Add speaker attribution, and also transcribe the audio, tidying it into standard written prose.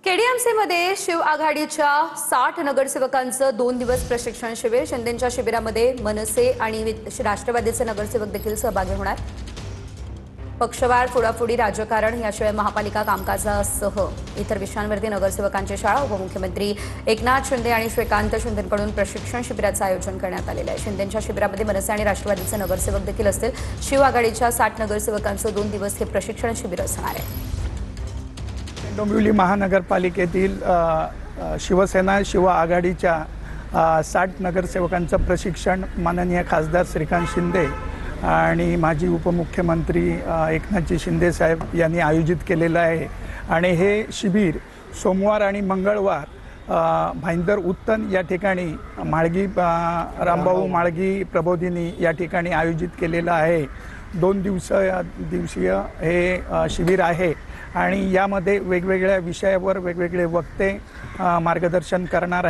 Speaker 1: KDMC मध्ये शिव आघाडीच्या 60 नगरसेवकांचं 2 दिवस प्रशिक्षण शिबिर। शिंदेंच्या शिबिरामध्ये मनसे आणि राष्ट्रवादीचे नगरसेवक देखील सहभागी होणार। पक्षवार, फोडाफोडी, राजकारण याशिवाय महापालिका कामकाजासह इतर विषयांवरती नगरसेवकांची शाळा। उपमुख्यमंत्री एकनाथ शिंदे आणि श्रीकांत शिंदेंकडून प्रशिक्षण शिबिराचं आयोजन करण्यात आलेलं आहे। शिंदेंच्या शिबिरामध्ये मनसे आणि राष्ट्रवादीचे नगरसेवक देखील असतील। शिव आघाडीच्या 60 नगरसेवकांचं 2 दिवस हे प्रशिक्षण शिबिर असणार आहे।
Speaker 2: डोंबिवली महानगरपालिकेतील शिवसेना शिव आघाडीच्या 60 नगरसेवकांचं प्रशिक्षण माननीय खासदार श्रीकांत शिंदे आणि माजी उपमुख्यमंत्री एकनाथजी शिंदे साहेब यांनी आयोजित केलेलं आहे। आणि हे शिबिर सोमवार आणि मंगळवार भाईंदर उत्तन या ठिकाणी माळगी रामभाऊ माळगी प्रबोधिनी या ठिकाणी आयोजित केलेलं आहे। 2 दिवसीय हे शिबिर आहे आणि यामध्ये वेगवेगळ्या विषयावर वेगवेगळे वक्ते मार्गदर्शन करणार आहेत।